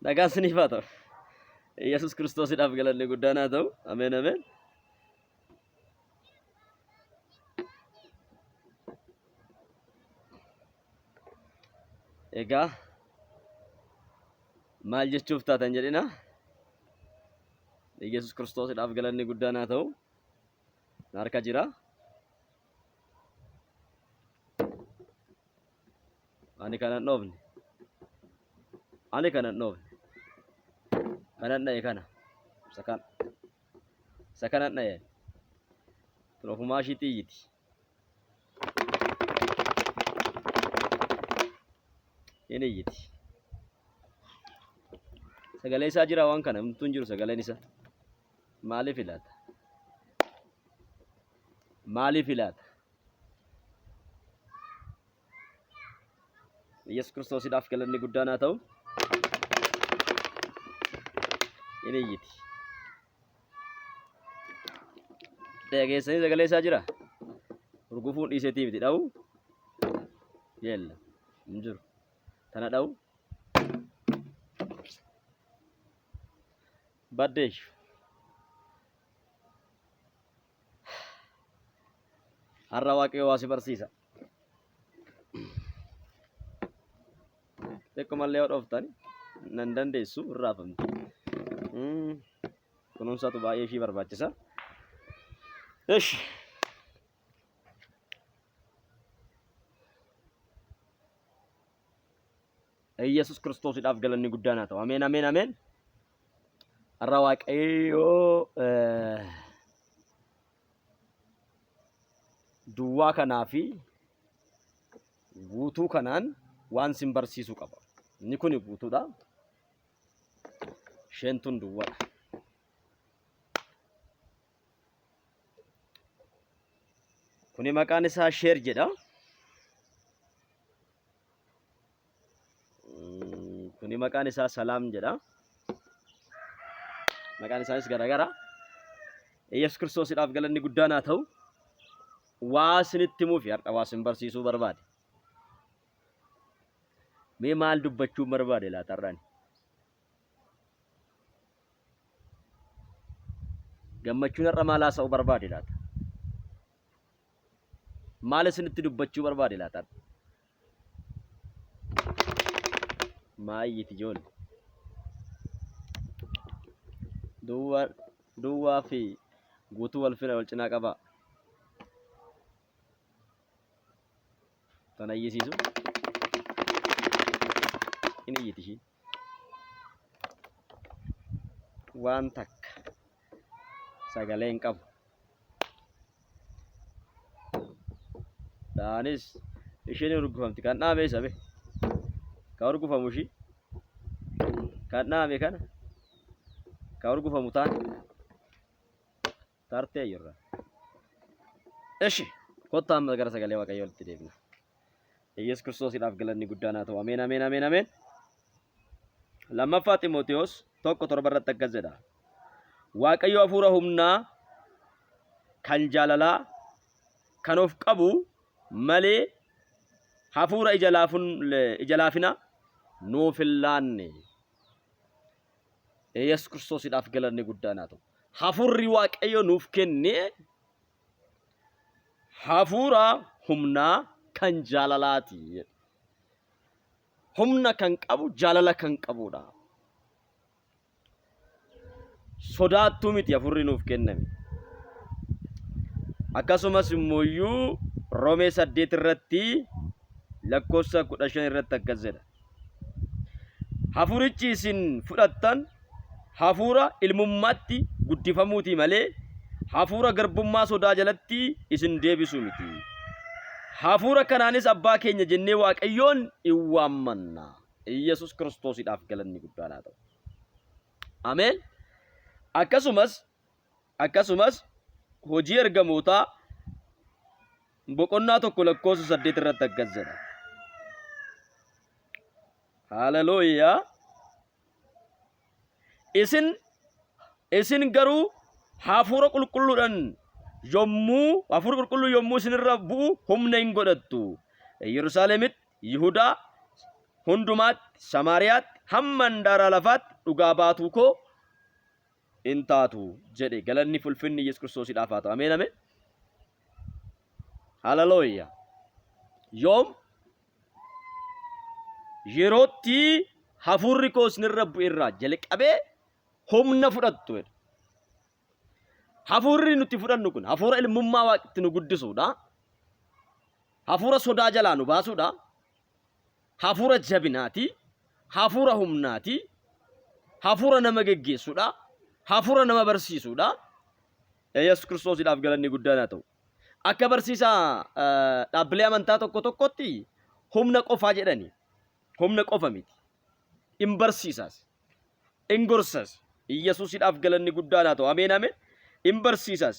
nagaan isiniif haa ta'u. Yesus Kiristoosidhaaf galanni guddaan haa ta'u. Ameen ameen. Egaa maal jechuuf taatan jedhina? Yesus Kiristoosidhaaf galanni guddaan haa ta'u. Harka jira. Ani kanan dhoofne. Ani kanan dhoofne. Kanan dha'e kana. Isa kanan dha'e. Ofumaa ishii xiyyiti. Inni iyyiti. Sagalee isaa jira waan kana himtuun jiru sagaleen isaa. Maaliif ilaata? Maaliif ilaata? Yesus Kiristoosidhaaf galanni guddaan haa ta'u. Inni iyyiti. Dhageessanii sagalee isaa jira. Urgufuun dhiiseetii miti dha'u. Yeella. Hin jiru. Tana dha'u. Baddeeshu. Har'a Waaqayyo waa si barsiisa. Beekumallee yoo dhooftani nan dandeessu irraafamti. Kunuunsatu baay'ee ishii barbaachisa. Ishi. Yesus Kiristoosidhaaf galanni guddaan haa ta'u. Ameen ameen ameen. Har'a Waaqayyo duwwaa kanaa fi guutuu kanaan waan sin barsiisuu qaba. Inni kun guutuudha. Isheen tun duwwaadha. Kuni maqaan isaa sheer jedha. Kuni maqaan isaa salaam jedha. Maqaan isaanis garaagara. Yesus Kiristoosidhaaf galanni guddaan haa ta'u. Waa isinitti himuuf har'a waa isin barsiisuu barbaade. Mee maal dubbachuu barbaade laata har'aan? Gammachuun har'a maal haasa'uu barbaade laata? Maal isinitti dubbachuu barbaade laata? Maayyiti ijoollee. Duwwaa fi guutuu wal cinaa qaba. Tana iyyisiisu. Inni iyyiti ishii. Waan takka sagalee hin qabu. Daanis isheen urgufamti. Kan dhaabee sabe. Kan urgufamu ishii. Kan dhaabee kana. Kan urgufamu taane. Tartee jirra. Ishi. Kottaa amma gara sagalee Waaqayyoo walitti deebina. Yesus Kiristoosidhaaf galanni guddaan haa ta'u. Ameen ameen ameen ameen. Lammaffaa Xiimotewos 1:7 akkas jedha. Waaqayyo hafuura humnaa kan jaalalaa kan of qabu malee hafuura ija laafina nuuf hin laanne. Yesus Kiristoosidhaaf galanni guddaan haa ta'u. Hafuurri Waaqayyo nuuf kenne hafuura humnaa kan jaalalaati. Humna kan qabu jaalala kan qabudha. Sodaattuu miti hafuurri nuuf kenname. Akkasumas immoo Roomee 8 irratti lakkoofsa 15 irratti akkas jedha. Hafuurichi isin fudhattan hafuura ilmummaatti guddifamuuti malee hafuura garbummaa sodaa jalatti isin deebisu miti. Hafuura kanaanis abbaa keenya jennee Waaqayyoon in waammanna. Yesus Kiristoosidhaaf galanni guddaan haa ta'u. Ameen. Akkasumas hojii ergamootaa boqonnaa 1 lakkoofsa 8 irratti akkas jedha. Haleluuyaa. Isin garuu hafuura qulqulluudhaan hafuura qulqulluu yommuu isinirra bu'u humna hin godhattu. Yerusaalemitti, Yihudaa hundumaatti, Samaariyaatti, hamman daara lafaat dhugaa baatuu koo in taatu jedhe galanni fulfinni Yesuus Kiristoosiidhaaf haa ta'u. Ameen ameen. Hallelujah. Yoom yerootti hafuurri koo isinirra bu'e irraa jalqabee humna fudhattu. Hafuurri nuti fudhannu kun hafuura ilmummaa Waaqatti nu guddisuudha. Hafuura sodaa jalaa nu baasuudha. Hafuura jabinaati. Hafuura humnaati. Hafuura nama geggeessuudha. Hafuura nama barsiisuudha. Yesuus Kiristoosiidhaaf galanni guddaan haa ta'u. Akka barsiisaa dhaabbilee amantaa tokko tokkotti humna qofaa jedhani. Humna qofa miti. In barsiisas. In gorsas. Yesuusiidhaaf galanni guddaan haa ta'u. Ameen ameen. In barsiisas.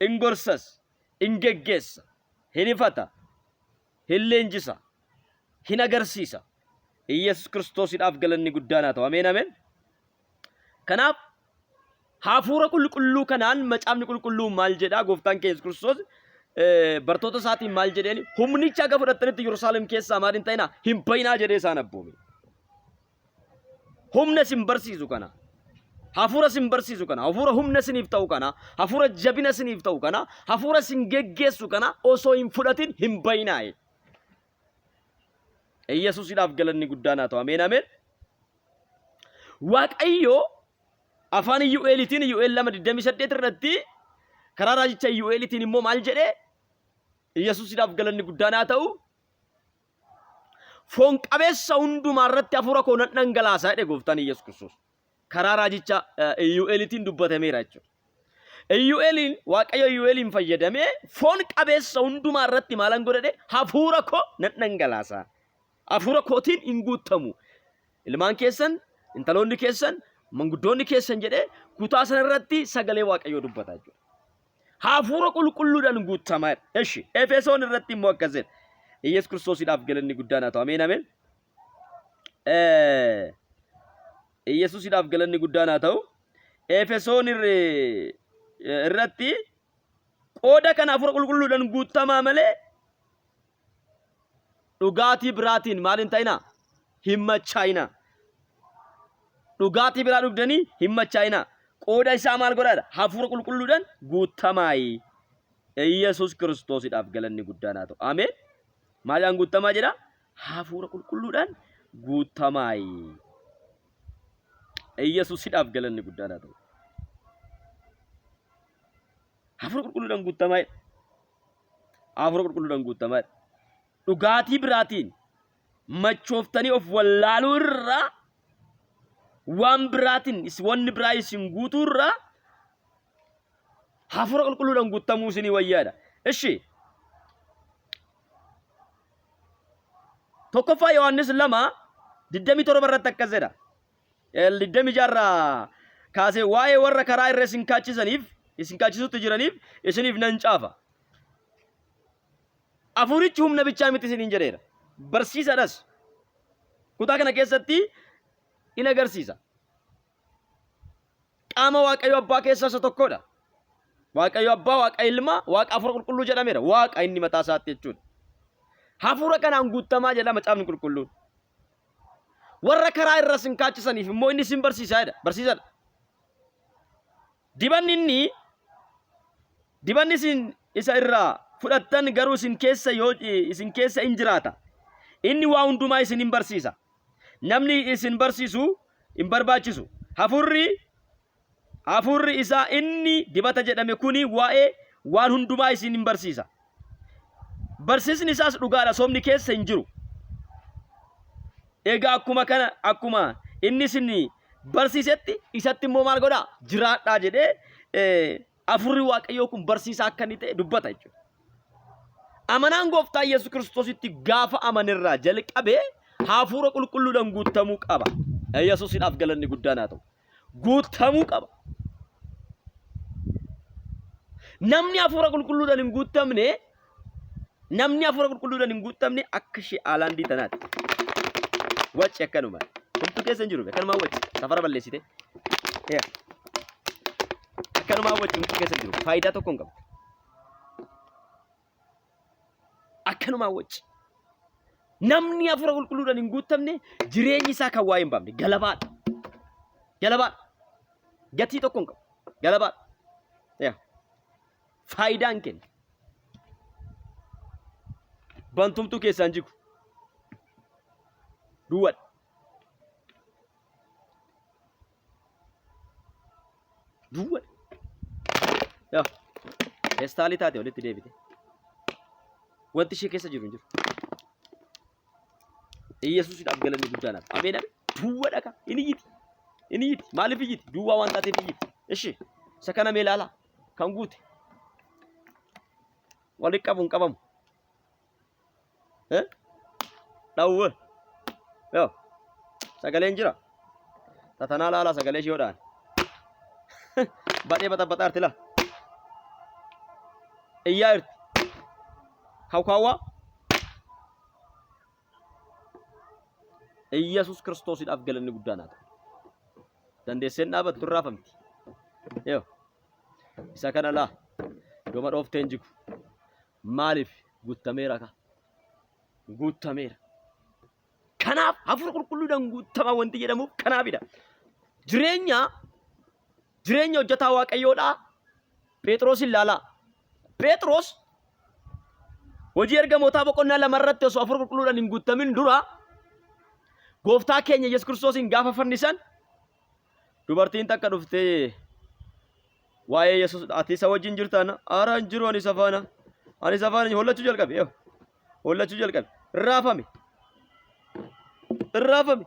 In gorsas. In geggeessa. Hin ifata. Hin leenjisa. Hin agarsiisa. Yesuus Kiristoosiidhaaf galanni guddaan haa ta'u. Ameen ameen. Kanaaf hafuura qulqulluu kanaan macaafni qulqulluu maal jedhaa gooftaan keenya Yesuus Kiristoos bartoota isaatiin maal jedheeni humnicha akka fudhattanitti Yerusaalem keessaa maal hin ta'inaa hin bayinaa jedhee isaan abboome. Humna isin barsiisu kana hafuura isin barsiisu kana hafuura humna isiniif ta'u kana hafuura jabina isiniif ta'u kana hafuura isin geggeessu kana osoo hin fudhatin hin bayinaa. Yesuusiidhaaf galanni guddaan haa ta'u. Ameen ameen. Waaqayyo afaan Iyu'eelitiin Iyu'eel 2:28 irratti karaa raajicha Iyu'eelitiin immoo maal jedhee Yesuusiidhaaf galanni guddaan haa ta'u. Foon qabeessa hundumaa irratti hafuura koo nan dhangalaasaa jedhe gooftaan Yesuus Kiristoos. Karaa raajicha Iyu'eelitiin dubbatameera jechuudha. Iyu'eeliin Waaqayyo Iyu'eeliin fayyadamee foon qabeessa hundumaa irratti maalan godhadhe hafuura koo nan dhangalaasaa. Hafuura kootiin hin guutamu. Ilmaan keessan, intaloonni keessan, manguddoonni keessan jedhee kutaa sana irratti sagalee Waaqayyoo dubbataa jechuudha. Hafuura qulqulluudhaan guutamaa. Eshi Efesoon irratti immoo akkas jedha. Yesuus Kiristoosiidhaaf galanni guddaan haa ta'u. Ameen ameen. Yesuusiidhaaf galanni guddaan haa ta'u. Efesoon irratti qooda kana hafuura qulqulluudhaan guutamaa malee dhugaatii biraatiin maal hin ta'inaa hin machaa'inaa. Dhugaatii biraa dhugdanii hin machaa'inaa. Qooda isaa maal godhaadha? Hafuura qulqulluudhaan guutamaayi. Yesuus Kiristoosiidhaaf galanni guddaan haa ta'u. Ameen. Maalaan guutamaa jedha? Hafuura qulqulluudhaan guutamaayi. Yesuusiidhaaf galanni guddaan haa ta'u. Hafuura qulqulluudhaan guutamaayi. Hafuura qulqulluudhaan guutamaayi. Dhugaatii biraatiin machooftanii of wallaaluu irraa waan biraatiin wanni biraa isin guutuu irraa hafuura qulqulluudhaan guutamuu isinii wayyaadha. Eshi tokkoffaa Yohaannis 2:27 irratti akkas jedha. 26 irraa kaasee waa'ee warra karaa irra isin kaachisutti jiraniif isiniif nan caafa. Hafuurichi humna bichaa miti isiniin jedheera. Barsiisadhas. Kutaa kana keessatti in agarsiisa. Qaama Waaqayyo Abbaa keessaa isa tokkodha. Waaqayyo Abbaa, Waaqa Ilmaa, Waaqa Hafuura Qulqulluu jedhameera. Waaqa inni mataa isaatti jechuudha. Hafuura kanaan guutamaa jedha macaafni qulqulluun. Warra karaa irra isin kaachisaniif immoo inni isin barsiisaadha. Barsiisadha. Dibanni isin isa irraa fudhattan garuu isin keessa in jiraata. Inni waa hundumaa isin hin barsiisa. Namni isin barsiisu hin barbaachisu. Hafuurri isaa inni dibata jedhame kuni waa'ee waan hundumaa isin hin barsiisa. Barsiisni isaas dhugaadha, sobni keessa hin jiru. Egaa akkuma inni isin barsiisetti isatti immoo maal godhaa? Jiraadhaa jedhee hafuurri Waaqayyoo kun barsiisaa akka inni ta'e dubbata jechuudha. Amanaan gooftaa Yesuus Kiristoositti gaafa amanirraa jalqabee hafuura qulqulluudhaan guutamuu qaba. Yesuusiidhaaf galanni guddaan haa ta'u. Guutamuu qaba. Namni hafuura qulqulluudhaan hin guutamne akka ishee Aalaandii tanaati. Wacci akkanuma. Homtuu keessa hin jiru. Akkanumaan wacci. Safara balleessite. Akkanumaan wacci homtuu keessa hin jiru. Faayidaa tokko hin qabu. Akkanumaan wacci. namni hafuura qulqulluudhaan hin guutamne jireenyi isaa kan waa hin baafne galabaadha. Galabaadha. Gatii tokko hin qabu. Galabaadha. Faayidaan kenna. Bantumtuu keessaan jigu. Duwwadha. Duwwadha. Estaalii taate walitti deebite. Wanti ishee keessa jiru hin jiru. Yesuusidhaaf galanni guddaadhaaf. Ameen ameen. Duwwadha ka. Inni iyyiti. Maaliif iyyiti? Duwwaa waan taateef iyyiti. Ishi. Isa kana mee ilaalaa. Kan guute. Walitti qabu hin qabamu. Dhawwa. Sagaleen jira. Tatanaa laalaa sagalee ishee hodhaan. Badhee baxabbaxaa jirti laa. Iyyaa jirti. Kawkaawwaa. Yesus Kiristoosidhaaf galanni guddaadhaaf. Dandeesseen dhaabattu irraa famti. Isa kana laa. Dooma dhoofteen jigu. Maaliif guutameera ka? Guutameera. Kanaaf hafuura qulqulluudhaan guutama wanti jedhamuuf kanaafidha. Jireenya hojjetaa Waaqayyoodhaa Phexrosin ilaalaa. Phexros hojii ergamootaa boqonnaa lamarratti osoo hafuura qulqulluudhaan hin guutamin dura Gooftaa keenya Yesuus Kiristoosin gaafa fannisan dubartiin takka dhuftee waa'ee Yesuus ati isa wajjin jirtaan ara hin jiru ani isa faana hollachuu jalqabe. Irraafame.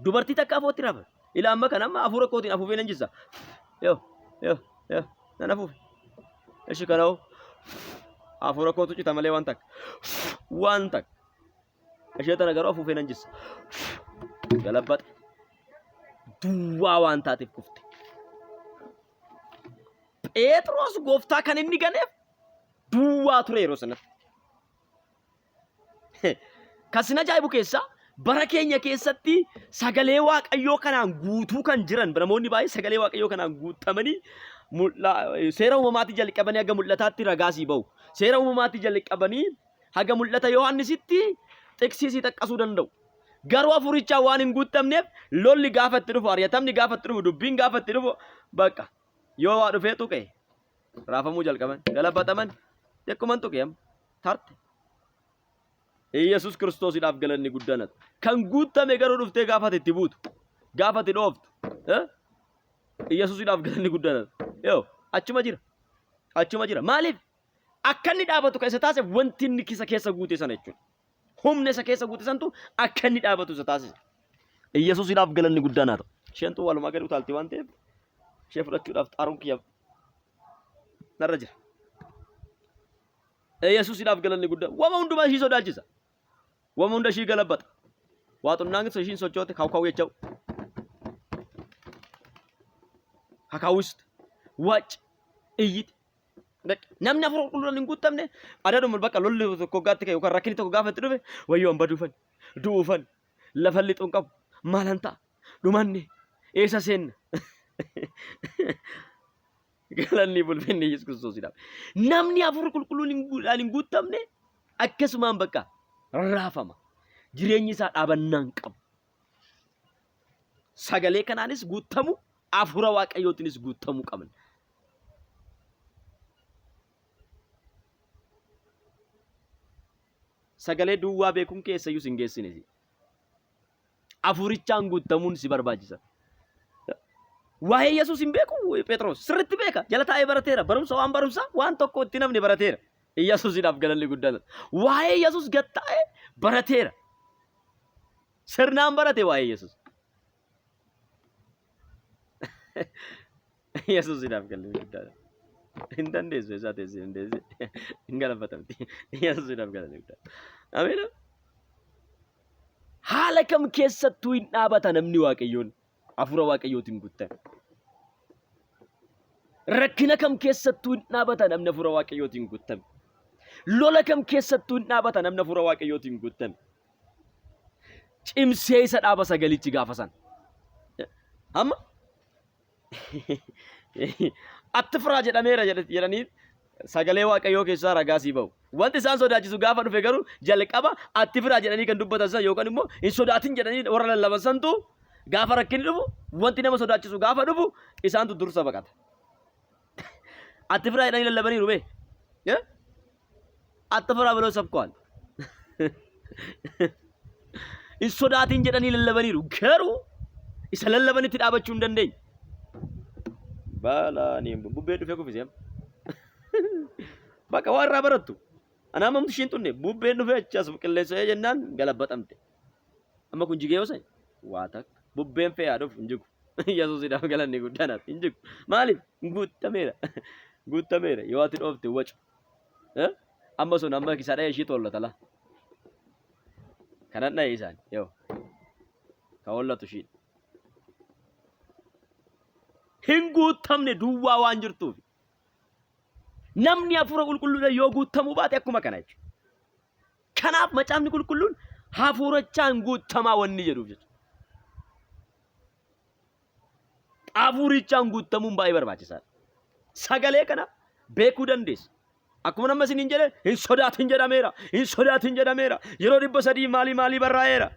Dubartii takka afootti raafame. Ila amma kan amma hafuura kootiin afuufee nan jissa. Nan afuufe. Ishi kana'oo hafuura kootu cita malee waan takka. Ishee tana garuu afuufee nan jissa. Galabbaxe. Duwwaa waan taateef kufte. Phexros Gooftaa kan inni ganeef duwwaa ture yeroo sanatti. Kan ajaa'ibu keessa bara keenya keessatti sagalee Waaqayyoo kanaan guutuu kan jiran namoonni baay'ee sagalee Waaqayyoo kanaan guutamanii seera uumamaatii jalqabanii haga mul'ataatti ragaasii bahu. Seera uumamaatii jalqabanii haga mul'ata Yohaannisitti xiqsiisii xaqqasuu danda'u. Garuu hafuurichaa waan hin guutamneef lolli gaafa itti dhufu, ari'atamni gaafa itti dhufu, dubbiin gaafa itti dhufu bakka yoo waa dhufee tuqe raafamuu jalqaban, galabbataman, yakkuman tuqe tarte. Yesuus Kiristoosidhaaf galanni guddaadhaaf. Kan guutame garuu dhuftee gaafa itti buutu, gaafa itti dhooftu. Yesuusidhaaf galanni guddaadhaaf. Achuma jira. Maaliif? Akka inni dhaabatu kan isa taasise wanti inni keessa guute sana jechuudha. Humna isa keessa guute santu akka inni dhaabatu isa taasise. Yesuusidhaaf galanni guddaadhaaf. Isheen tu walumaa gadi utaalti waan ta'eef ishee fudhachuudhaaf xaaruun kiyya narra jira. Yesuusidhaaf galanni guddaa. Wama hundumaa ishii sodaachisa. Wama hunda ishii galabbata. Waa xunnaan ishiin sochoote kaawkaawuu jecha'u. Hakaawwistu. Waac. Iyyiti. Namni hafuura qulqulluudhaan hin guutamne adaaduma bakka lolli tokko gaatti ka'e yookaan rakkinni tokko gaafa itti dhufe wayyoo baduufan, du'uufan, lafa lixuun qabu, maalan ta'a, dhumanne, eessa seenna. Galanni bulfinni Yesuus Kiristoosidhaaf. Namni hafuura qulqulluudhaan hin guutamne akkasumaan bakka raafama. Jireenyi isaa dhaabannaan qabu. Sagalee kanaanis guutamu, hafuura Waaqayyootiinis guutamuu qaban. Sagalee duwwaa beekuun keessayyuu sin geessine. Hafuurichaan guutamuun si barbaachisa. Waa'ee Yesuus hin beeku Phexros sirriitti beeka. Jala taa'ee barateera. Barumsa waan tokko itti namni barateera. Yesuusidhaaf galanni guddaadha. Waa'ee Yesuus gattaa'ee barateera. Sirnaan barate waa'ee Yesuus. Yesuusidhaaf galanni guddaadha. Hin dandeessu isaa teessee hin dandeesse. Hin galafatamti. Yesuusidhaaf galanni guddaadha. Ameen. Haala kam keessattuu hin dhaabata namni Waaqayyoon hafuura Waaqayyootiin guutame. Rakkina kam keessattuu hin dhaabata namni hafuura Waaqayyootiin guutame. Lola kam keessattuu hin dhaabata namni hafuura Waaqayyootiin guutame. Cimsee isa dhaaba sagalichi gaafa san. Amma attifiraa jedhameera jedhanii sagalee waaqayyoo keessaa ragaa sii ba'u. Wanti isaan sodaachisu gaafa dhufe garuu jalqaba atti firaa jedhanii kan dubbatan san yookaan immoo hin sodaatin jedhanii warra lallaban santu gaafa rakkinni dhufu wanti nama sodaachisu gaafa dhufu isaantu dursa baqata. Atti firaa jedhanii lallabanii dhume. Atti firaa biloo sabkwaan. Hin sodaatin jedhanii lallabaniiru garuu isa lallabanitti dhaabachuu hin dandeenye. Baalaanii bubbee dhufee kuffisee. Bakka waan irraa barattu. Anaa mamtu ishiin tunne bubbeen dhufee achas qilleensa'ee jennaan galabbatamte. Amma kun jigee yoosani waa takka bubbeen fe'aa dhufu hin jigu. Yesuusidhaaf galanni guddaanaaf hin jigu. Maaliif guutameera. Guutameera yoo ati dhoofte wacu. Amma sun amma isaa dha'ee ishii tollata la. Kanan dha'ee isaan yoo ka hollatu ishiin. Hin guutamne duwwaa waan jirtuuf. Namni hafuura qulqulluudhaan yoo guutamuu baate akkuma kana jechuudha. Kanaaf macaafni qulqulluun hafuurachaan guutamaa wanni jedhuuf jechuudha. Hafuurichaan guutamuun baay'ee barbaachisaadha. Sagalee kana beekuu dandeessa. Akkuma nama isiniin jedhe hin sodaatin jedhameera. Hin sodaatin jedhameera. Yeroo 300 maalii barraa'eera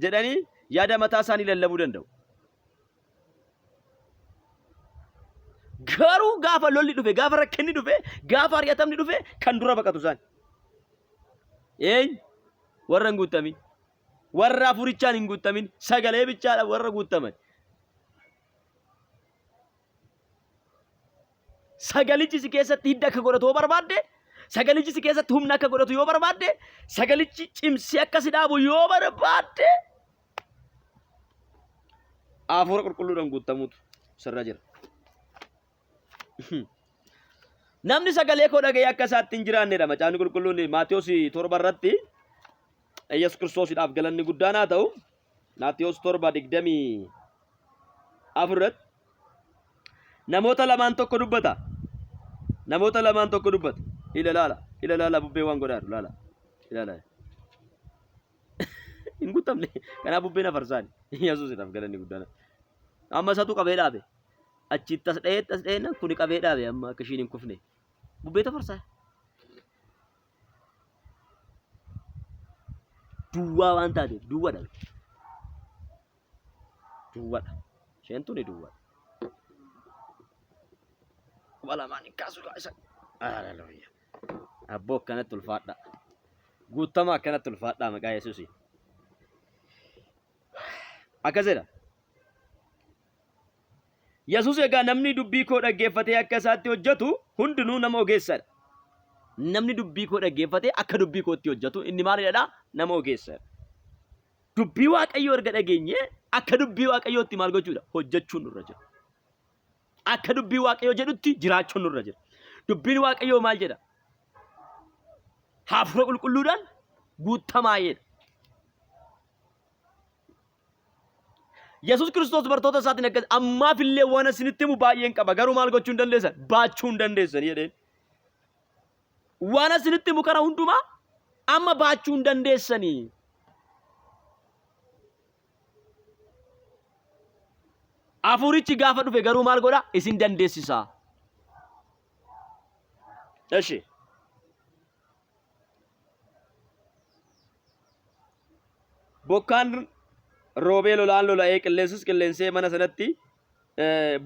jedhanii yaada mataa isaanii lallabuu danda'u. Garuu gaafa lolli dhufe, gaafa rakkinni dhufe, gaafa ari'atamni dhufe kan dura baqatu isaan. Warra hin guutamin. Warra hafuurichaan hin guutamin. Sagalee bichaadha warra guutaman. Sagalichi si keessatti hidda akka godhatu yoo barbaadde, sagalichi si keessatti humna akka godhatu yoo barbaadde, sagalichi cimsee akka si dhaabu yoo barbaadde, hafuura qulqulluudhaan guutamuutu sirra jira. Namni sagalee koo dhaga'ee akka isaatti hin jiraannedha. Macaafni qulqulluun Maatiyos 7 irratti Yesuus Kiristoosiidhaaf galanni guddaan haa ta'u. Maatiyos 7:24 irratti namoota lamaan tokko dubbata. Namoota lamaan tokko dubbata. Ilaala bubbee waan godhaa jiru laala. Ilaala. Hin guutamne. Kanaaf bubbeen afarsaani. Yesuusiidhaaf galanni guddaan. Amma isatu qabee dhaabe. Achitti as dha'ee kuni qabee dhaabe amma akka ishiin hin kufne. Bubbee tafarsaa. Duwwaa waan taateef duwwaadha. Duwwaadha. Isheen tuni duwwaadha. Walamaan hin kaasu isa. Abboo akkanatti ulfaadha. Guutamaa akkanatti ulfaadha maqaa Yesuusii. Akkasidha. Yesuus egaa namni dubbii koo dhaggeeffatee akka isaatti hojjetu hundinuu nama ogeessadha. Namni dubbii koo dhaggeeffatee akka dubbii kootti hojjetu inni maalidha? Nama ogeessadha. Dubbii Waaqayyoo erga dhageenye akka dubbii Waaqayyootti maal gochuudha? Hojjechuun nurra jira. Akka dubbii Waaqayyoo jedhutti jiraachuun nurra jira. Dubbiin Waaqayyoo maal jedha? Hafuura qulqulluudhaan guutamaa jedha. Yesuus Kiristoos bartoota isaatiin akkas ammaaf illee waan isinitti himu baay'een qaba garuu maal gochuu hin dandeessan? Baachuu hin dandeessan jedheen. Waan isinitti himu kana hundumaa amma baachuu hin dandeessanii. Hafuurichi gaafa dhufe garuu maal godha? Isin dandeessisa. Eshi. Bokkaan roobee lolaan lola'ee qilleensus qilleensee mana sanatti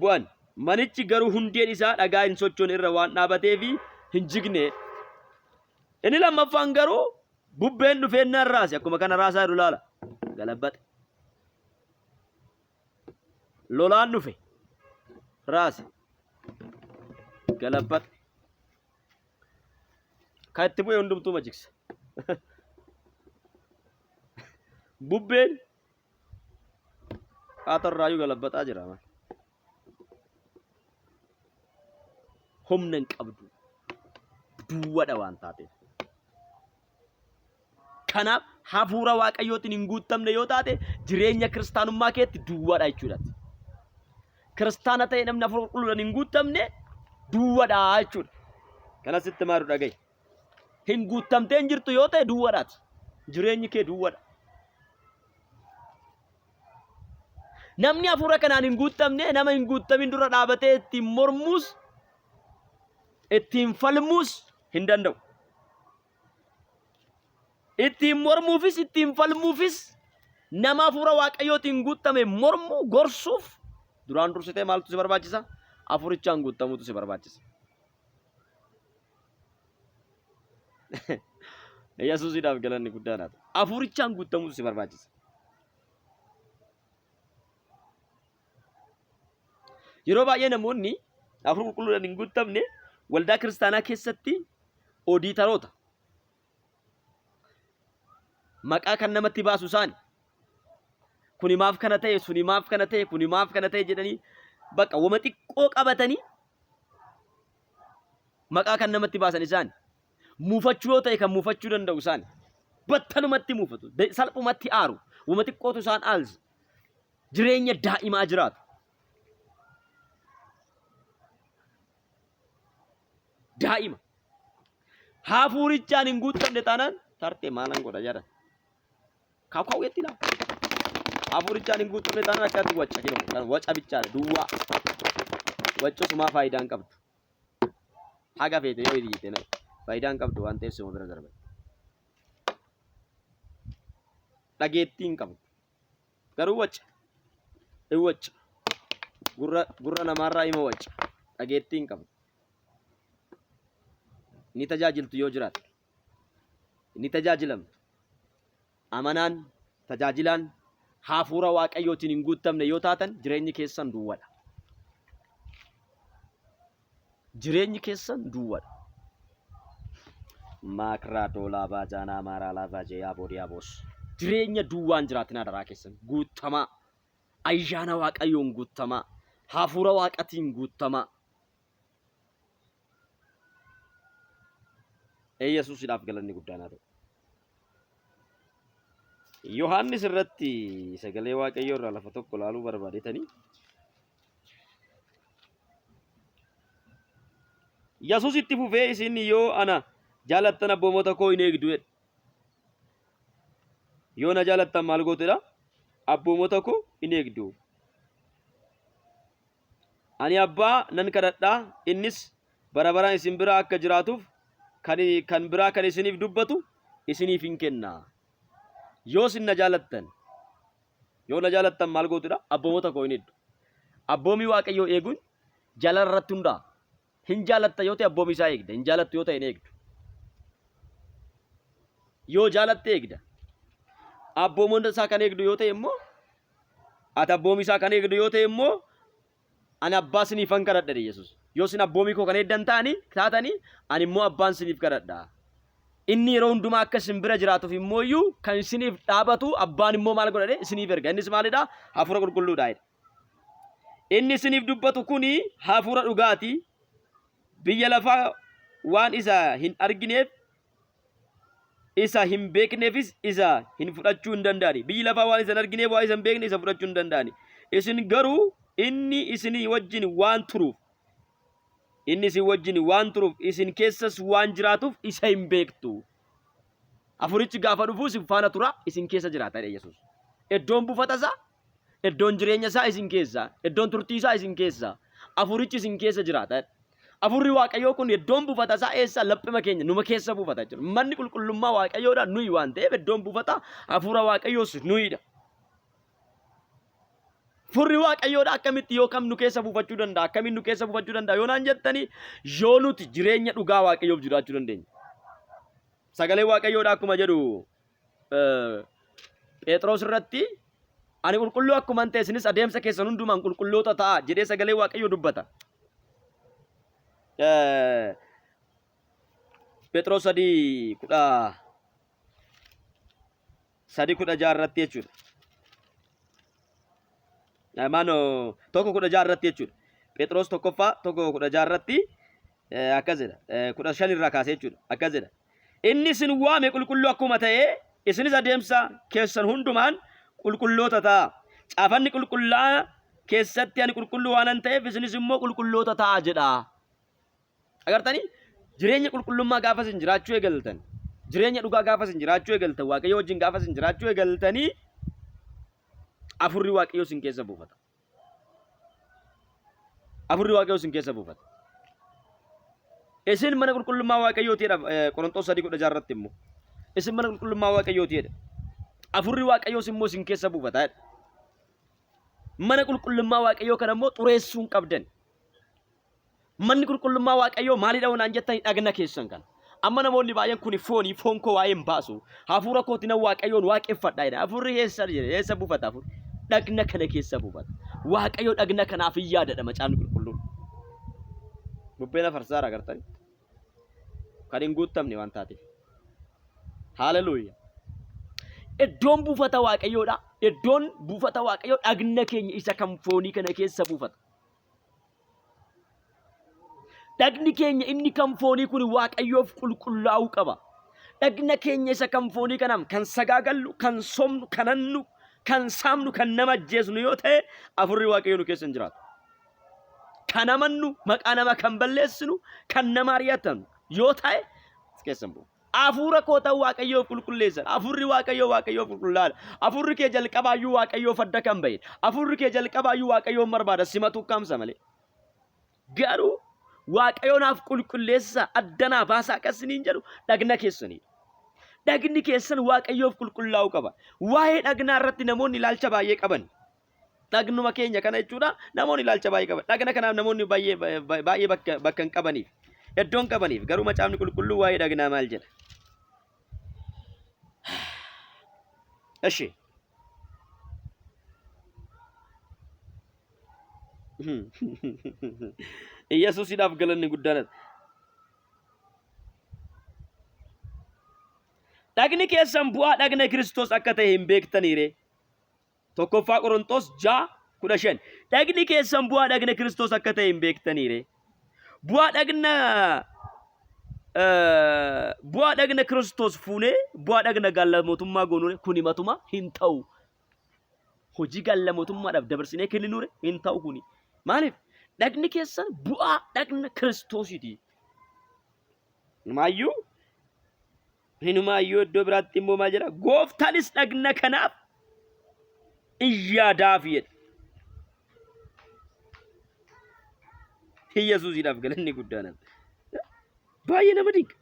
bu'an. Manichi garuu hundeen isaa dhagaa hin sochoone irra waan dhaabatee fi hin jigne. Inni lammaffaan garuu bubbeen dhufeennaan raase akkuma kana raasaa jiru laala. Galabbate. Lolaan dhufe. Raase. Galabbate. Kan itti bu'e hundumtuu majiksa. Bubbeen Atarraayu galabbataa jira. Humna hin qabdu. Duwwaadha waan taateef. Kanaaf hafuura Waaqayyootiin hin guutamne yoo taate jireenya kiristaanummaa keetti duwwaadha jechuudha. Kiristaana ta'e namni hafuura qulqulluudhaan hin guutamne duwwaadha jechuudha. Kana sitti maalu dhaga'i. Hin guutamtee hin jirtu yoo ta'e duwwaadhaati. Jireenyi kee duwwaadha. Namni hafuura kanaan hin guutamne nama hin guutamin dura dhaabatee ittiin mormus ittiin falmuus hin danda'u. Ittiin mormuufis ittiin falmuufis nama hafuura waaqayyootiin guutame mormuu gorsuuf duraan dursitee maaltu si barbaachisa? Hafuurichaan guutamuutu si barbaachisa. Yesuusiidhaaf galanni guddaan haa ta'u. Hafuurichaan guutamuutu si barbaachisa. Yeroo baay'ee namoonni hafuura qulqulluudhaan hin guutamne waldaa kiristaanaa keessatti oodiitaroota maqaa kan namatti baasu isaani. Kuni maaf kana ta'e, suni maaf kana ta'e, kuni maaf kana ta'e jedhanii bakka wama xiqqoo qabatanii maqaa kan namatti baasan isaani. Muufachuu yoo ta'e kan muufachuu danda'u isaani. Battalumatti muufatu, salphumatti aaru, wama xiqqootu isaan aalsa. Jireenya daa'imaa jiraatu. Daa'ima. Hafuurichaan hin guutamne taanaan tartee maalan godha jedhan. Kaawwetti laa. Hafuurichaan hin guutamne taanaan akkatti wacca jedhamu. Kan waca bichaadha duwwaa. Waccisumaa faayidaa hin qabdu. Haga feete yoo hiriite na faayidaa hin qabdu waan ta'eef sima bira darba. Dhageettii hin qabdu. Garuu wacca. Wacca. Gurra namaarraa hima wacca. Dhageettii hin qabdu. Ni tajaajiltu yoo jiraate. Ni tajaajilamtu. Amanaan, tajaajilaan hafuura waaqayyootiin hin guutamne yoo taatan jireenyi keessan duwwaadha. Jireenyi keessan duwwaadha. Maakraadoo laabaa jaanaa maaraa laabaa jeeyaa boodiyaabos. Jireenya duwwaan jiraatinaa daraa keessan guutamaa. Ayyaana waaqayyoon guutamaa. Hafuura waaqatiin guutamaa. Yesuusiidhaaf galanni guddaan haa ta'u. Yohaannis irratti sagalee waaqayyoo irraa lafa tokko laaluu barbaadetanii Yesuus itti fufee isin yoo ana jaalattan abboomota koo hin eegdu jedhe. Yoo na jaalattan maal gootedha? Abboomota koo hin eegdu. Ani abbaa nan kadhadhaa innis bara baraan isin biraa akka jiraatuuf kan biraa kan isiniif dubbatu isiniif hin kenna. Yoo isin na jaalattan maal gootudha? Abboomota koo hin eegdu. Abboomii waaqayyoo eeguun jaalala irratti hundaa'a. Hin jaalatta yoo ta'e abboomii isaa eegda. Hin jaalattu yoo ta'e hin eegdu. Yoo jaalatte eegda. Abboomota isaa kan eegdu yoo ta'e immoo ati abboomii isaa kan eegdu yoo ta'e immoo ani abbaa isiniifan kadhadha jedhe Yesuus. Yoo isin abboomii koo kan eegdan taatanii ani immoo abbaan isiniif kadhadha. Inni yeroo hundumaa akka isin bira jiraatuuf immoo iyyuu kan isiniif dhaabatu abbaan immoo maal godha isiniif erga. Innis maalidha? Hafuura qulqulluudha. Inni isiniif dubbatu kuni hafuura dhugaati. Biyya lafaa waan isa hin argineef isa hin beekneefis isa hin fudhachuu hin danda'ani. Biyyi lafaa waan isa hin argineef waan isa hin beekne isa fudhachuu hin danda'ani. Isin garuu inni isinii wajjin waan turuuf isin keessas waan jiraatuuf isa hin beektu. Hafuurichi gaafa dhufu isin faana tura isin keessa jiraata Yesuus. Iddoon buufata isaa, iddoon jireenya isaa isin keessa, iddoon turtii isaa isin keessa. Hafuurichi isin keessa jiraata. Hafuurri waaqayyoo kun iddoon buufata isaa eessa? Laphima keenya numa keessa buufata jechuudha. Manni qulqullummaa waaqayyoodha nuyi waan ta'eef iddoon buufata hafuura waaqayyoos nuyidha. Hafuurri waaqayyoodha akkamitti yoo kam nu keessa buufachuu danda'a? Akkamiin nu keessa buufachuu danda'a? Yoo naan jettanii yoo nuti jireenya dhugaa waaqayyoof jiraachuu dandeenya. Sagalee waaqayyoodha akkuma jedhu Phexros irratti ani qulqulluu akkuma ta'e isinis adeemsa keessan hundumaan qulqulloota ta'a jedhee sagalee waaqayyoo dubbata. Phexros 3:16 irratti jechuudha. Tokko 16 irratti jechuudha. Phexros tokkoffaa tokko 16 irratti akkas jedha. 15 irraa kaasee jechuudha. Akkas jedha. Inni isin waame qulqulluu akkuma ta'e isinis adeemsa keessan hundumaan qulqulloota ta'a. Caafanni qulqullaa'aa keessatti ani qulqulluu waan ta'eef isinis immoo qulqulloota ta'a jedha. Agartanii jireenya qulqullummaa gaafa isin jiraachuu eegaltan, jireenya dhugaa gaafa isin jiraachuu eegaltan, waaqayyo wajjin gaafa isin jiraachuu eegaltanii hafuurri waaqayyoo isin keessa buufata. Hafuurri waaqayyoo isin keessa buufata. Isin mana qulqullummaa waaqayyootidha. Qorontos 3:16 immoo isin mana qulqullummaa waaqayyootidha. Afurri waaqayyoos immoo isin keessa buufataadha. Mana qulqullummaa waaqayyoo kana immoo xureessuu hin qabdan. Manni qulqullummaa waaqayyoo maalidha waan jettan dhagna keessan kana. Amma namoonni baay'een kun foon koo waa'ee hin baasu. Hafuura kootiin waaqayyoon waaqeffadha jedha. Afurri eessa buufata afur? Dhagna kana keessa buufata. Waaqayyoo dhagna kanaaf hin yaadadha macaafni qulqulluun. Bubbeen afarsaara agartani. Kan hin guutamne waan taateef. Haaleluyyaa. Iddoon buufata waaqayyoodha. Iddoon buufata waaqayyoo dhagna keenya isa kan foonii kana keessa buufata. Dhagni keenya inni kan foonii kun waaqayyoof qulqullaa'uu qaba. Dhagna keenya isa kan foonii kanam kan sagaagallu, kan somnu, kan hannu, kan saamnu, kan nama ajjeesnu yoo ta'e afurri waaqayyoo nu keessa hin jiraatu. Kan amannu, maqaa nama kan balleessinu, kan nama ari'atan yoo ta'e keessa hin bu'u. Afura koo ta'u waaqayyoof qulqulleessan. Afurri waaqayyoof qulqullaadha. Afurri kee jalqabaayyuu waaqayyoof adda kan bahedha. Afurri kee jalqabaayyuu waaqayyoof barbaada simatu kamsa malee. Garuu waaqayyoonaaf qulqulleessa addanaa baasaa akkasiniin jedhu dhagna keessanii. Dhagni keessan waaqayyoof qulqullaa'uu qaba. Waa'ee dhagnaa irratti namoonni ilaalcha baay'ee qaban. Dhagnuma keenya kana jechuudha namoonni ilaalcha baay'ee qaban. Dhagna kanaaf namoonni baay'ee bakka hin qabaniif, iddoon qabaniif garuu macaafni qulqulluu waa'ee dhagnaa maal jedha? Eshi. Yesuusidhaaf galanni guddaadha. Dhagni keessan bu'aa dhagna Kiristoos akka ta'e hin beektaniire. Tokkoffaa Qorontos 6:15. Dhagni keessan bu'aa dhagna Kiristoos akka ta'e hin beektaniire. Bu'aa dhagna Kiristoos fuunee bu'aa dhagna gaallamotummaa goonuun kun himatuma hin ta'u. Hojii gaallamotummaadhaaf dabarsinee kenninuure hin ta'u kuni. Maaliif? Dhagni keessan bu'aa dhagna Kiristoositi. Hinumaayyuu iddoo biraatti immoo maal jedha? Gooftaanis dhagna kanaaf iyyaadaaf jedha. Yesuusidhaaf galanni guddaan. Baay'ee nama dinqa.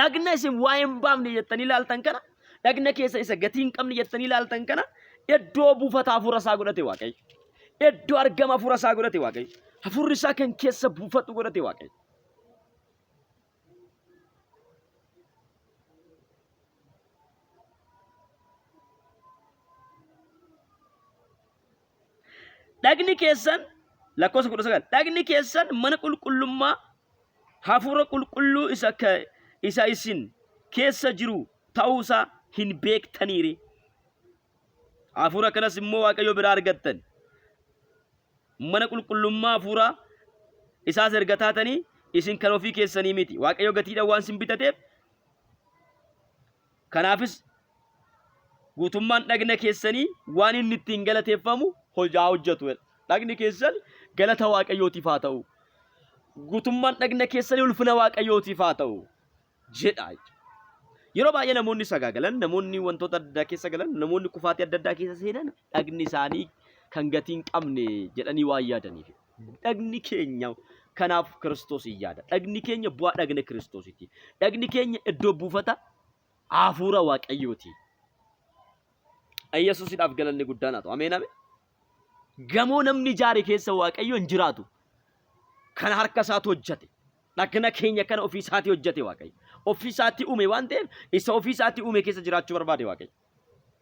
Dhagna isin waa'ee hin baafne jettanii ilaaltan kana, dhagna keessa isa gatii hin qabne jettanii ilaaltan kana, iddoo buufata hafuura isaa godhate Waaqayyo. Iddoo argama hafuura isaa godhate Waaqayyo. Hafuurri isaa kan keessa buufatu godhate Waaqayyo. Dhagni keessan lakkoofsa 19. Dhagni keessan mana qulqullummaa hafuura qulqulluu isa isin keessa jiru ta'uusaa hin beektaniire. Hafuura kanas immoo Waaqayyo biraa argattan. Mana qulqullummaa hafuura isaas erga taatanii isin kan ofii keessanii miti. Waaqayyo gatiidhaan waan isin bitateef kanaafis guutummaan dhagna keessanii waan inni ittiin galateeffamu hojjetu. Dhagni keessan galata Waaqayyootiif haa ta'u. Guutummaan dhagna keessanii ulfina Waaqayyootiif haa ta'u jedha. Yeroo baay'ee namoonni sagaagalan, namoonni wantoota adda addaa keessa galan, namoonni kufaatii adda addaa keessa seenan dhagni isaanii kan gatii hin qabne jedhanii waan yaadaniif. Dhagni keenya kanaaf Kiristoos hin yaada. Dhagni keenya bu'aa dhagna Kiristoositi. Dhagni keenya iddoo buufata hafuura Waaqayyooti. Yesuusidhaaf galanni guddaan haa ta'u. Ameen ameen. Gamoo namni ijaare keessa Waaqayyo hin jiraatu. Kan harka isaatti hojjete. Dhagna keenya kana ofii isaatii hojjete Waaqayyo. Ofii isaatii uume waan ta'eef isa ofii isaatii uume keessa jiraachuu barbaade Waaqayyo.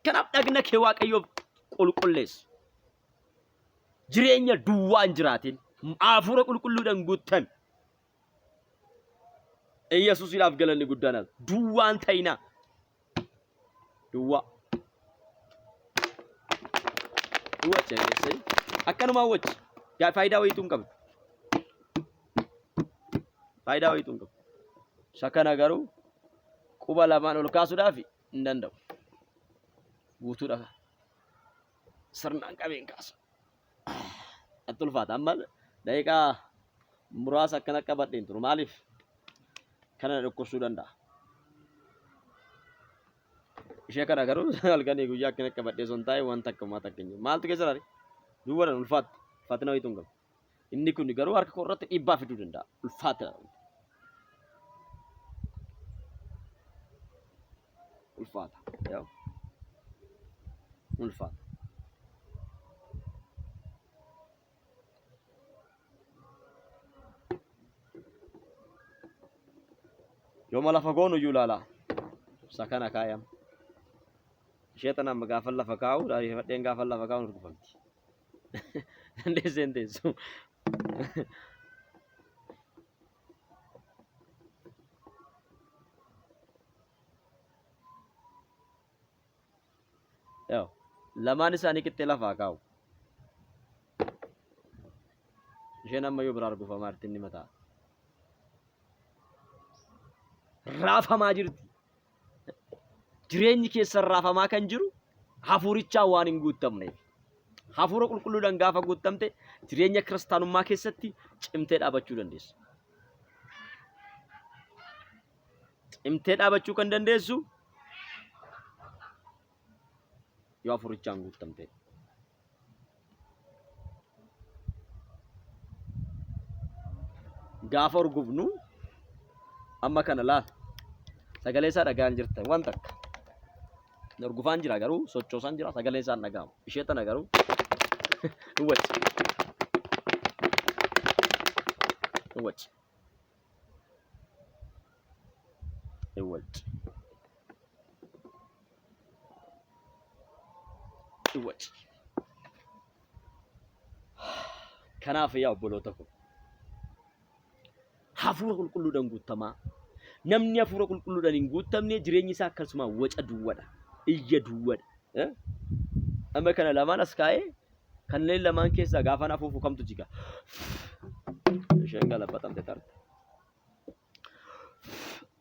Kanaaf dhagna kee Waaqayyoof qulqulleessi. Jireenya duwwaa hin jiraatin. Hafuura qulqulluudhaan guutame. Yesuusidhaaf galanni guddaan haa ta'u. Duwwaa hin ta'inaa. Duwwaa. Akkanuma hawwachi faayidaa wayiitu hin qabdu. Faayidaa wayiitu hin qabdu. Isa kana garuu quba lamaan ol kaasuudhaaf hin danda'u. Guutuudha. Sirnaan qabeen kaasa. Atti ulfaata. Amma daqiiqaa muraasa akkana qabadheen turu. Maaliif kana dhukkubsuu danda'a? Ishee kana garuu halkanii guyyaa akkana qabadhee son taa'e wanta akka uumaa takka hin jiru. Maaltu keessa laale? Duwwaadhaan ulfaatti. Ulfaatina wayiitu hin qabu. Inni kun garuu harka koo irratti dhiibbaa fiduu danda'a. Ulfaata. Ulfaata. Yoo. Ulfaata. Yooma lafa goonu iyyuu ilaala. Sakana kaayam. Isheetan amma gaafa lafa kaa'u, fadheen gaafa lafa kaa'u ni rukufamti. Dandeesseen teessu. Yoo lamaan isaanii qixxee lafaa kaa'u. Isheen amma yoo biraa rukufamaa jirti inni mataa. Raafamaa jirti. Jireenyi keessan raafamaa kan jiru hafuurichaa waan hin guutamneef. Hafuura qulqulluudhaan gaafa guutamte jireenya kiristaanummaa keessatti cimtee dhaabachuu dandeessa. Cimtee dhaabachuu kan dandeessu yoo hafuurichaan guutamte. Gaafa urgufnu amma kana laal sagalee isaa dhagaan jirta waan takka. Urgufaan jira garuu sochoosaan jira sagalee isaa dhagaama. Ishee tana garuu Uwwachi. Uwwachi. Uwwachi. Uwwachi. Kanaaf yaa obboloota ko. Hafuura qulqulluudhaan guutamaa. Namni hafuura qulqulluudhaan hin guutamne jireenyi isaa akkasuma waca duwwadha. Iyya duwwadha. Amma kana lamaan as kaa'ee kanneen lamaan keessaa gaafa afuufu kamtu jiga. Isheen galabatamte tarte.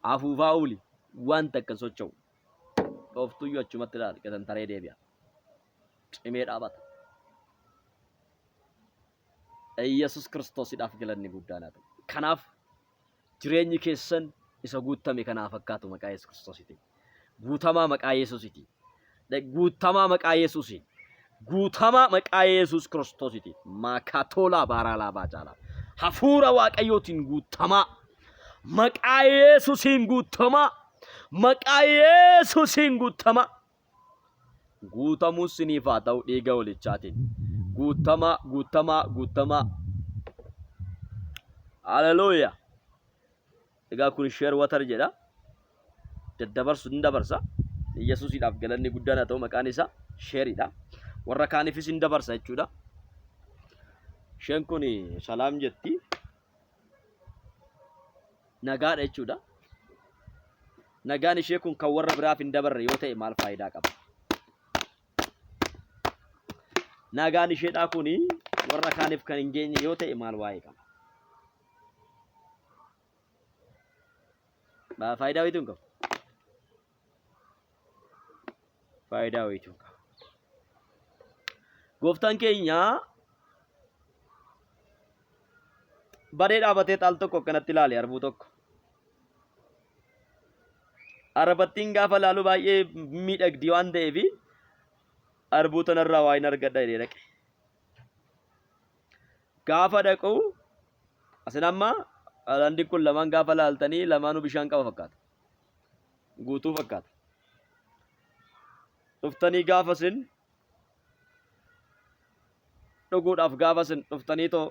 Afuufaa uli waan takka socho'u. Dhooftuyyuu achumatti ilaali qetan taree deebi'a. Cimee dhaabata. Yesus Kiristoosidhaaf galanni guddaan haa ta'u. Kanaaf jireenyi keessan isa guutame kanaaf fakkaatu maqaa Yesus Kiristoositiin. Guutamaa maqaa Yesuusitiin. Guutamaa maqaa Yesuusiin. Guutamaa maqaa Yesus Kiristoositiin. Makatolaa baaraalaa baacaalaa. Hafuura Waaqayyootiin guutamaa. Maqaa Yesuusiin guutamaa. Maqaa Yesuusiin guutamaa. Guutamuun siniif haa ta'u dhiiga walichaatiin. Guutamaa, guutamaa, guutamaa. Hallelujah. Egaa kun sheer watar jedha. Daddabarsu hin dabarsa. Yesuusiidhaaf galanni guddaan haa ta'u maqaan isaa sheeridha. Warra kaaniifis hin dabarsa jechuudha. Isheen kun salaam jetti. Nagaadha jechuudha. Nagaan ishee kun kan warra biraaf hin dabarre yoo ta'e maal faayidaa qaba? Nagaan isheedhaa kun warra kaaniif kan hin geenye yoo ta'e maal waa'ee qaba? Faayidaa wayituu hin qabu. Faayidaa wayituu hin qabu. Gooftaan keenya baree dhaabatee xaal tokko akkanatti ilaale arbuu tokko. Arbattiin gaafa laalu baay'ee miidhagdi waan ta'eef arbuu tanarraa waa hin argadha jedhee dhaqe. Gaafa dhaqu asin amma alandi kun lamaan gaafa laaltanii lamaanuu bishaan qaba fakkaata. Guutuu fakkaata. Dhuftanii gaafa sin dhuguudhaaf gaafa sin dhuftanii too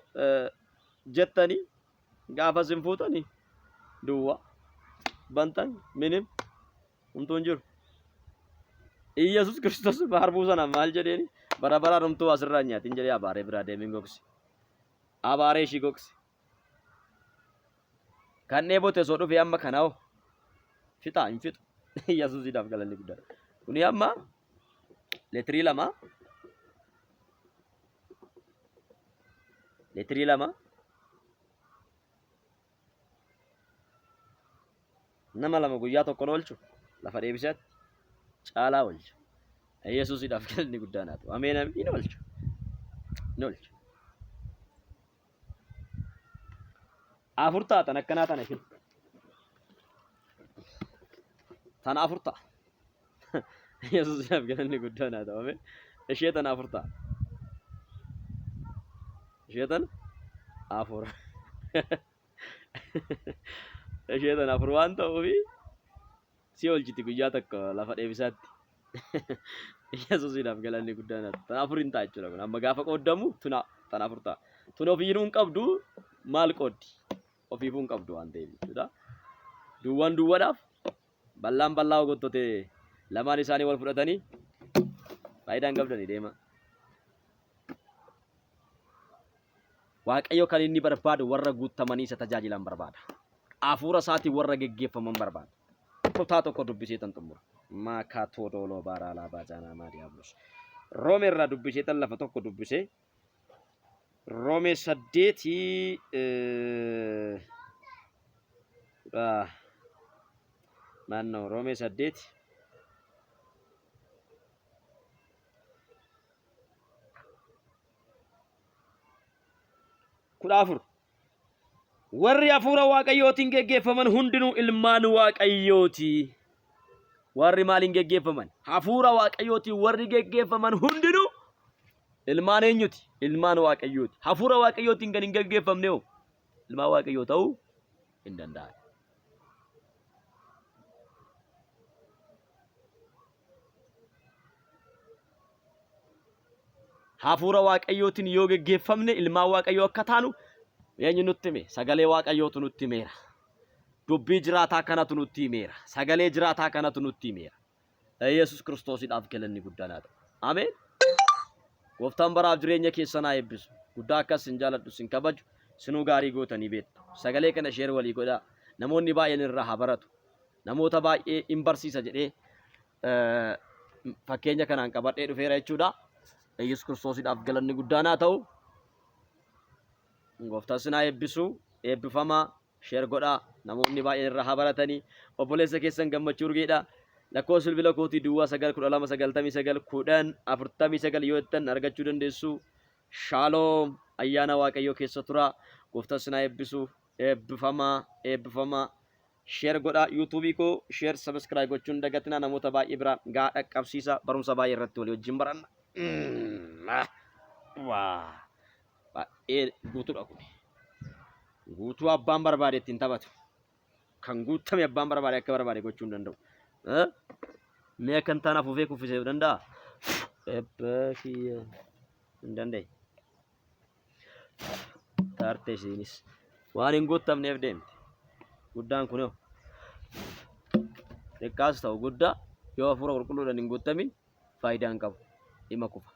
jettanii gaafa sin fuutanii duwwaa bantan minim humtuun jiru. Yesus Kristos harbuu sana maal jedheeni bara bara rumtuu asirraa nyaatiin jedhee abaaree biraa deemin gogsi. Abaaree ishii gogsi. Kan dheebote soo dhufe amma kanaa fixaa hin fixu. Yesuusiidhaaf galanni guddaadha. Kuni amma leetirii lama. Leetirii lama. Nama lama guyyaa tokkoon oolchu lafa deebisetti caalaa oolchu. Yesuusiidhaaf galanni guddaan haa ta'u. Ameen ameen oolchu. Ni oolchu. Afur taatan akkanaa tana isheen. Tana afur ta'a. Yesuusiidhaaf galanni guddaan haa ta'u. Ishee tana afur ta'a. Ishee tana afur isheetan afur waan ta'uufi si oolchiti guyyaa takka lafa dheebisaatti Yesuusiidhaaf galanni guddaan tan afur hin ta'a jechuudha kun amma gaafa qooddamu tuna tan afur ta'a tun ofiinuu hin qabdu maal qooddi ofiifuu hin qabdu waan ta'eef jechuudha duwwaan duwwadhaaf ballaan ballaa hogottote lamaan isaanii wal fudhatanii faayidaan qabdanii deema. Waaqayyo kan inni barbaadu warra guutamanii isa tajaajilan barbaada. Hafuura isaatiin warra geggeeffaman barbaada. Kutaa tokko dubbisee tan xumura. Maakaa toodoloo baaraalaa baajaanaa maa diiyaabulos. Roomee irraa dubbisee tan lafa tokko dubbisee Roomee 8 maannoo Roomee 8 Kudafur warri hafuura waaqayyootiin geggeeffaman hundinuu ilmaan waaqayyooti. Warri maaliin geggeeffaman? Hafuura waaqayyootiin warri geggeeffaman hundinuu ilmaan eenyuti? Ilmaan waaqayyooti. Hafuura waaqayyootiin kan hin geggeeffamne hoo ilmaan waaqayyoo ta'uu hin danda'an. Hafuura waaqayyootiin yoo geggeeffamne ilmaan waaqayyoo akka taanu eenyu nutti hime? Sagalee waaqayyootu nutti himeera. Dubbii jiraataa kanatu nutti himeera. Sagalee jiraataa kanatu nutti himeera. Yesuus Kiristoosiidhaaf galanni guddaan haa ta'u. Ameen. Gooftaan baraaf jireenya keessan haa eebbisu. Guddaa akkas hin jaaladhu sin kabaju sinuu gaarii gootanii beektu. Sagalee kana sheer walii godhaa. Namoonni baay'een irraa haa baratu. Namoota baay'ee hin barsiisa jedhee fakkeenya kanaan qabadhee dhufeera jechuudha. Yesuus Kiristoosiidhaaf galanni guddaan haa ta'u. Gooftaan sin haa eebbisu. Eebbifamaa sheer godhaa. Namoonni baay'een irraa haa baratanii. Obboleessa keessan gammachuu urgeedha. Lakkoofsa bilbila kootii duwwaa 91299 yoo jettan argachuu dandeessu. Shaaloom ayyaana waaqayyoo keessa tura. Gooftaan sin haa eebbisu. Eebbifamaa sheer godhaa. Yuutuubii koo sheer sabiskiraayib gochuun dagatinaa namoota baay'ee biraa gaa dhaqqabsiisa. Barumsa baay'ee irratti walii wajjin baranna. Baay'ee guutuudha kun. Guutuu abbaan barbaade ittiin taphatu. Kan guutame abbaan barbaade akka barbaade gochuu hin danda'u. Mee kan taana afuufee kuffisee danda'a? Hin danda'e. Taarte isiinis waan hin guutamneef deemte. Guddaan kun xiqqaas ta'u guddaa yoo hafuura qulqulluudhaan hin guutamin faayidaa hin qabu. Dhimma kufa.